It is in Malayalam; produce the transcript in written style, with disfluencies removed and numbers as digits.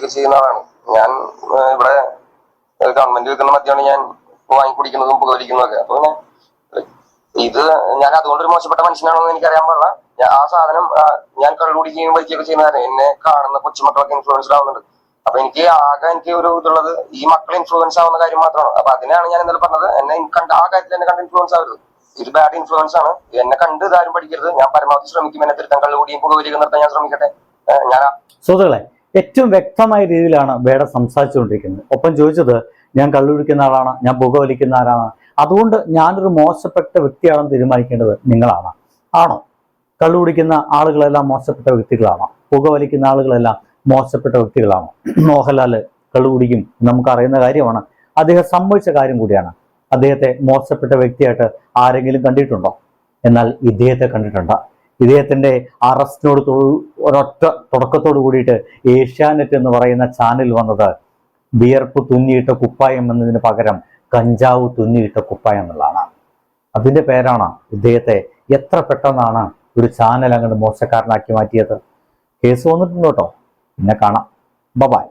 കുടിക്കുകയൊക്കെ ചെയ്യുന്നതാണ്. ഞാൻ ഇവിടെ ഗവൺമെന്റ് വെക്കുന്ന മദ്യമാണ് ഞാൻ വാങ്ങിക്കുടിക്കുന്നതും പുകവലിക്കുന്നതൊക്കെ. അപ്പൊ പിന്നെ ഇത് ഞാൻ അതുകൊണ്ടൊരു മോശപ്പെട്ട മനുഷ്യനാണോ എന്ന് എനിക്കറിയാൻ പാടില്ല. ആ സാധനം ഞാൻ കള്ളുകുടിക്കുകയും വലിക്കുകയൊക്കെ ചെയ്യുന്ന എന്നെ കാണുന്ന കൊച്ചുമക്കളൊക്കെ ഇൻഫ്ലുവൻസ്ഡ് ആവുന്നുണ്ട്. അപ്പൊ എനിക്ക് ഒരു ഇതുള്ളത് ഈ മക്കൾ ഇൻഫ്ലുവൻസ് ആവുന്ന കാര്യം മാത്രമാണ്. അപ്പൊ അതിനാണ് ഞാൻ ഇന്നലെ പറഞ്ഞത്, എന്നെ കണ്ട് ആ കാര്യത്തിൽ എന്നെ കണ്ട് ഇൻഫ്ലുവൻസ് ആവരുത്. ഇത് ബാഡ് ഇൻഫ്ലുവൻസ് ആണ്. എന്നെ കണ്ട് ഇതാരും പഠിക്കരുത്. ഞാൻ പരമാവധി ശ്രമിക്കും എന്നെ തിരുത്താൻ. കള്ളുകുടിയും പുകവലിയൊക്കെ നിർത്താൻ ഞാൻ ശ്രമിക്കട്ടെ. സുഹൃത്തുക്കളെ, ഏറ്റവും വ്യക്തമായ രീതിയിലാണ് ബേഡ സംസാരിച്ചുകൊണ്ടിരിക്കുന്നത്. ഒപ്പം ചോദിച്ചത്, ഞാൻ കള്ളുകുടിക്കുന്ന ആളാണ്, ഞാൻ പുകവലിക്കുന്ന ആളാണ്, അതുകൊണ്ട് ഞാനൊരു മോശപ്പെട്ട വ്യക്തിയാണെന്ന് തീരുമാനിക്കേണ്ടത് നിങ്ങളാണ്. ആണോ? കള്ളുകുടിക്കുന്ന ആളുകളെല്ലാം മോശപ്പെട്ട വ്യക്തികളാണോ? പുകവലിക്കുന്ന ആളുകളെല്ലാം മോശപ്പെട്ട വ്യക്തികളാണോ? മോഹൻലാൽ കള്ളുകുടിക്കും, നമുക്കറിയുന്ന കാര്യമാണ്. അദ്ദേഹം സംഭവിച്ച കാര്യം കൂടിയാണ്. അദ്ദേഹത്തെ മോശപ്പെട്ട വ്യക്തിയായിട്ട് ആരെങ്കിലും കണ്ടിട്ടുണ്ടോ? എന്നാൽ ഇദ്ദേഹത്തെ കണ്ടിട്ടുണ്ട്. ഇദ്ദേഹത്തിന്റെ അറസ്റ്റിനോട് ഒരൊറ്റ തുടക്കത്തോട് കൂടിയിട്ട് ഏഷ്യാനെറ്റ് എന്ന് പറയുന്ന ചാനൽ വന്നത് വിയർപ്പ് തുന്നിയിട്ട കുപ്പായം എന്നതിന് പകരം കഞ്ചാവ് തുന്നിയിട്ട കുപ്പായം എന്നുള്ളതാണ്. അതിന്റെ പേരാണ് ഇദ്ദേഹത്തെ എത്ര പെട്ടെന്നാണ് ഒരു ചാനൽ അങ്ങോട്ട് മോശക്കാരനാക്കി മാറ്റിയത്. കേസ് വന്നിട്ടുണ്ട് കേട്ടോ. പിന്നെ കാണാം. ബൈ.